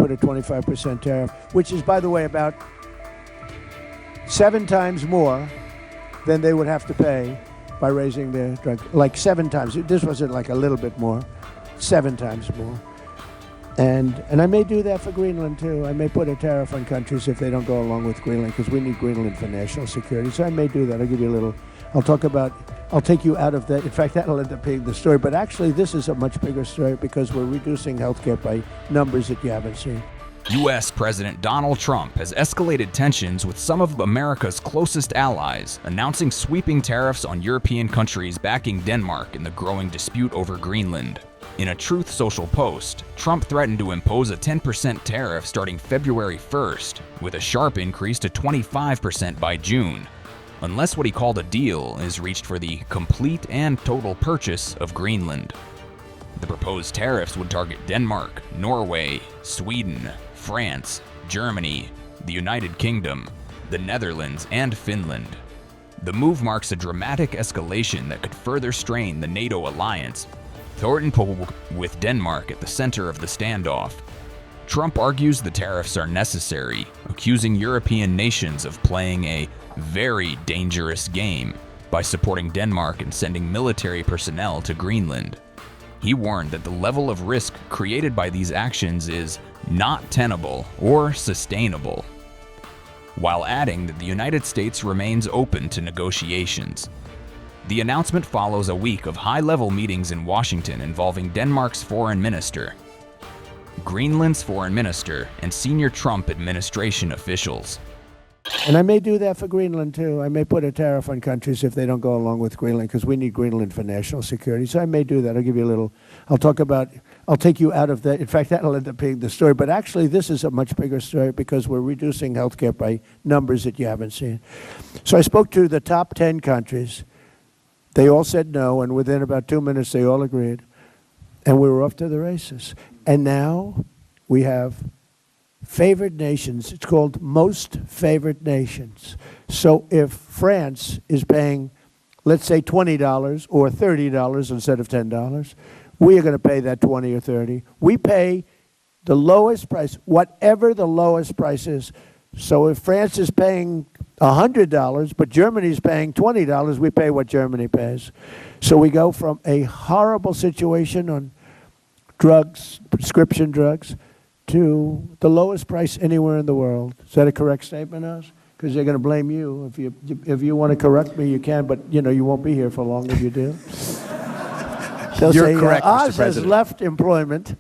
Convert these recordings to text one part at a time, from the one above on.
put a 25% tariff, which is, by the way, about 7 times more than they would have to pay by raising their drug, like 7 times. This wasn't like a little bit more, 7 times more. And I may do that for Greenland too. I may put a tariff on countries if they don't go along with Greenland, because we need Greenland for national security. So I may do that. I'll give you a little, I'll take you out of that. In fact, that'll end up being the story. But actually, this is a much bigger story because we're reducing healthcare by numbers that you haven't seen. U.S. President Donald Trump has escalated tensions with some of America's closest allies, announcing sweeping tariffs on European countries backing Denmark in the growing dispute over Greenland. In a Truth Social post, Trump threatened to impose a 10% tariff starting February 1st, with a sharp increase to 25% by June, unless what he called a deal is reached for the complete and total purchase of Greenland. The proposed tariffs would target Denmark, Norway, Sweden, France, Germany, the United Kingdom, the Netherlands, and Finland. The move marks a dramatic escalation that could further strain the NATO alliance, with Denmark at the center of the standoff. Trump argues the tariffs are necessary, accusing European nations of playing a very dangerous game by supporting Denmark and sending military personnel to Greenland. He warned that the level of risk created by these actions is not tenable or sustainable, while adding that the United States remains open to negotiations. The announcement follows a week of high-level meetings in Washington involving Denmark's foreign minister, Greenland's foreign minister, and senior Trump administration officials. And I may do that for Greenland too. I may put a tariff on countries if they don't go along with Greenland, because we need Greenland for national security. So I may do that. I'll give you a little, I'll take you out of that. In fact, that'll end up being the story. But actually, this is a much bigger story because we're reducing healthcare by numbers that you haven't seen. So I spoke to the top 10 countries. They all said no, and within about 2 minutes, they all agreed. And we were off to the races. And now we have favored nations. It's called most favored nations. So if France is paying, let's say, $20 or $30 instead of $10, we are going to pay that 20 or 30. We pay the lowest price, whatever the lowest price is. So if France is paying $100, but Germany's paying $20, we pay what Germany pays. So we go from a horrible situation on drugs, prescription drugs, to the lowest price anywhere in the world. Is that a correct statement, Oz? Because they're going to blame you. If you want to correct me, you can, but you won't be here for long if you do. They'll You're say, correct, Mr. Oz has President. left employment.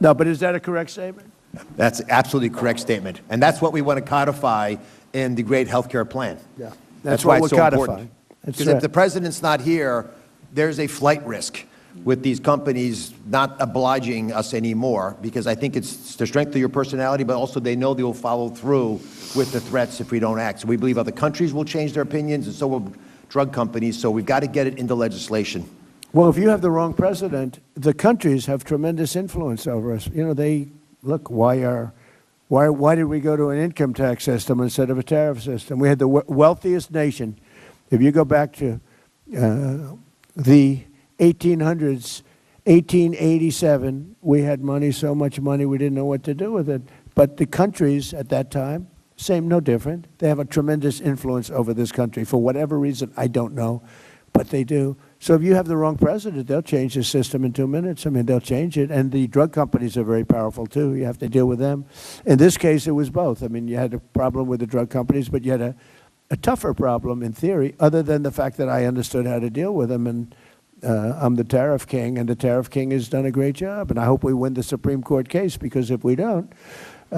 No, but is that a correct statement? That's absolutely correct statement. And that's what we want to codify in the great healthcare plan. Yeah. That's what why we're it's so codifying. important. That's Because right. if the president's not here, there's a flight risk with these companies not obliging us anymore, because I think it's the strength of your personality, but also they know they will follow through with the threats if we don't act. So we believe other countries will change their opinions, and so will drug companies. So we've got to get it into legislation. Well, if you have the wrong president, the countries have tremendous influence over us. They look, why did we go to an income tax system instead of a tariff system? We had the wealthiest nation. If you go back to the 1800s, 1887, we had money, so much money, we didn't know what to do with it. But the countries at that time, no different. They have a tremendous influence over this country. For whatever reason, I don't know, but they do. So if you have the wrong president, they'll change the system in 2 minutes. I mean, they'll change it. And the drug companies are very powerful, too. You have to deal with them. In this case, it was both. I mean, you had a problem with the drug companies, but you had a tougher problem, in theory, other than the fact that I understood how to deal with them. And I'm the tariff king, and the tariff king has done a great job. And I hope we win the Supreme Court case, because if we don't, be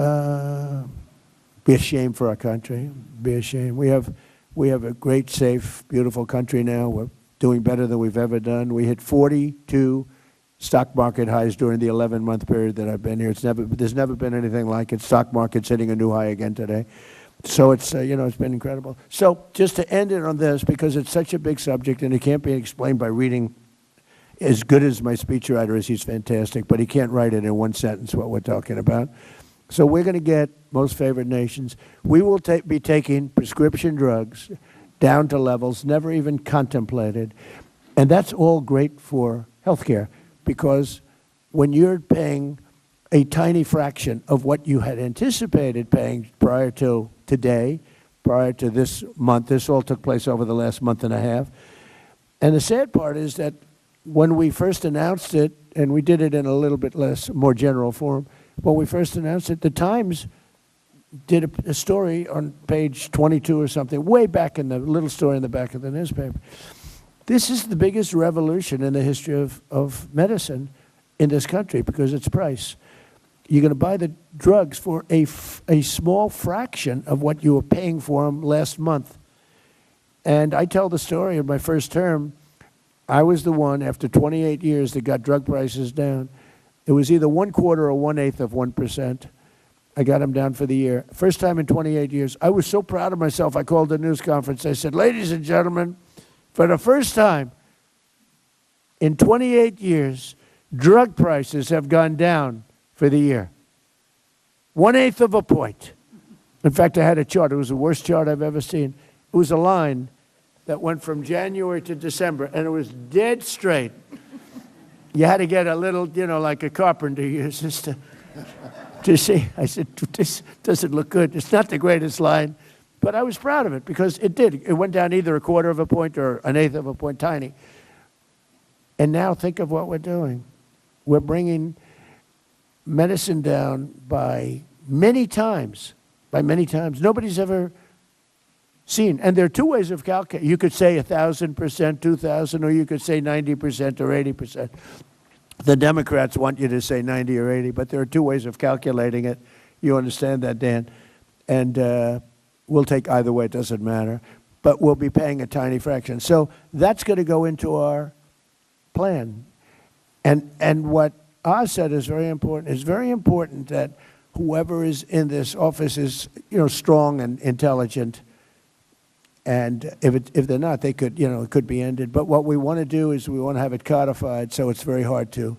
a shame for our country. Be a shame. We have a great, safe, beautiful country now. We're doing better than we've ever done. We hit 42 stock market highs during the 11-month period that I've been here. There's never been anything like it. Stock market's hitting a new high again today. So it's, it's been incredible. So just to end it on this, because it's such a big subject and it can't be explained by reading. As good as my speechwriter is, he's fantastic, but he can't write it in one sentence what we're talking about. So we're going to get most favored nations. We will be taking prescription drugs down to levels never even contemplated. And that's all great for healthcare, because when you're paying a tiny fraction of what you had anticipated paying prior to today, prior to this month. This all took place over the last month and a half. And the sad part is that when we first announced it, and we did it in a little bit more general form, when we first announced it, the Times did a story on page 22 or something, way back in the little story in the back of the newspaper. This is the biggest revolution in the history of medicine in this country because it's price. You're going to buy the drugs for a small fraction of what you were paying for them last month. And I tell the story of my first term. I was the one, after 28 years, that got drug prices down. It was either 1/4 or 1/8 of 1%. I got them down for the year. First time in 28 years. I was so proud of myself, I called a news conference. I said, ladies and gentlemen, for the first time in 28 years, drug prices have gone down for the year. 1/8 of a point. In fact, I had a chart. It was the worst chart I've ever seen. It was a line that went from January to December, and it was dead straight. You had to get a little, like a carpenter uses to see. I said, this doesn't look good. It's not the greatest line, but I was proud of it because it did. It went down either 1/4 of a point or 1/8 of a point, tiny. And now think of what we're doing. We're bringing medicine down by many times. Nobody's ever seen. And there are two ways of calculating. You could say 1,000%, 2,000, or you could say 90% or 80%. The Democrats want you to say 90 or 80, but there are two ways of calculating it. You understand that, Dan? And we'll take either way. It doesn't matter. But we'll be paying a tiny fraction. So that's going to go into our plan. And what Oz said is very important. It's very important that whoever is in this office is, strong and intelligent. And if they're not, they could, it could be ended. But what we want to do is we want to have it codified, so it's very hard to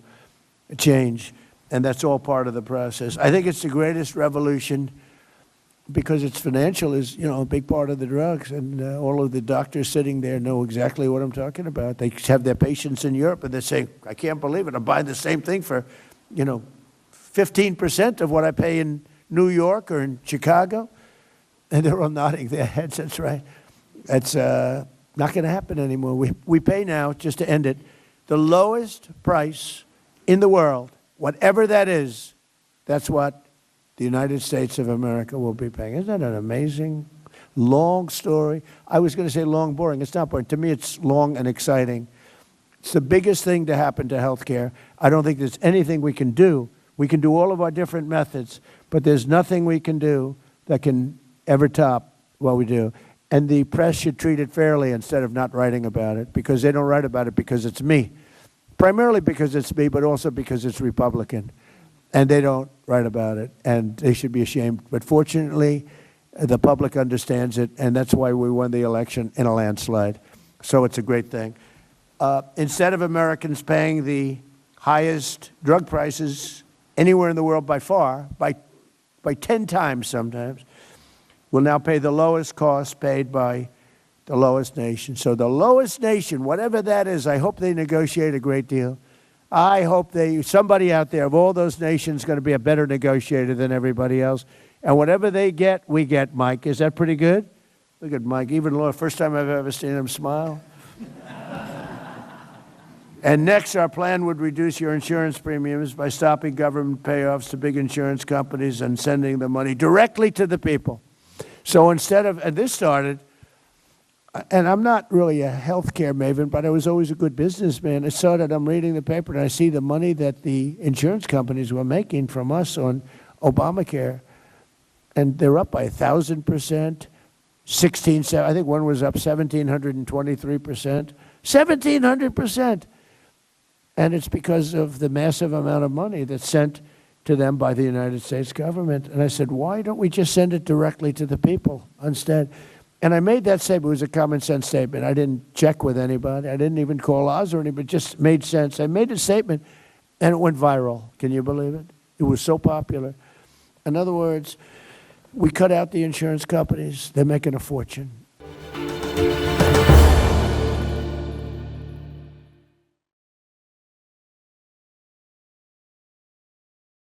change. And that's all part of the process. I think it's the greatest revolution because it's financial is, a big part of the drugs. And all of the doctors sitting there know exactly what I'm talking about. They have their patients in Europe, and they're saying, I can't believe it. I'm buying the same thing for, 15% of what I pay in New York or in Chicago. And they're all nodding their heads. That's right. That's not going to happen anymore. We pay now, just to end it, the lowest price in the world, whatever that is, that's what the United States of America will be paying. Isn't that an amazing, long story? I was going to say long, boring. It's not boring. To me, it's long and exciting. It's the biggest thing to happen to healthcare. I don't think there's anything we can do. We can do all of our different methods, but there's nothing we can do that can ever top what we do. And the press should treat it fairly instead of not writing about it, because they don't write about it because it's me. Primarily because it's me, but also because it's Republican. And they don't write about it, and they should be ashamed. But fortunately, the public understands it, and that's why we won the election in a landslide. So it's a great thing. Instead of Americans paying the highest drug prices anywhere in the world by far, by 10 times sometimes, will now pay the lowest cost paid by the lowest nation. So the lowest nation, whatever that is, I hope they negotiate a great deal. I hope somebody out there of all those nations is going to be a better negotiator than everybody else. And whatever they get, we get, Mike. Is that pretty good? Look at Mike. Even Laura, first time I've ever seen him smile. And next, our plan would reduce your insurance premiums by stopping government payoffs to big insurance companies and sending the money directly to the people. So instead of, and this started, and I'm not really a healthcare maven, but I was always a good businessman. It started, I'm reading the paper, and I see the money that the insurance companies were making from us on Obamacare. And they're up by 1,000%, I think one was up 1,723%, 1,700%. And it's because of the massive amount of money that's sent to them by the United States government. And I said, why don't we just send it directly to the people instead? And I made that statement. It was a common sense statement. I didn't check with anybody. I didn't even call Oz or anybody. It just made sense. I made a statement, and it went viral. Can you believe it? It was so popular. In other words, we cut out the insurance companies. They're making a fortune.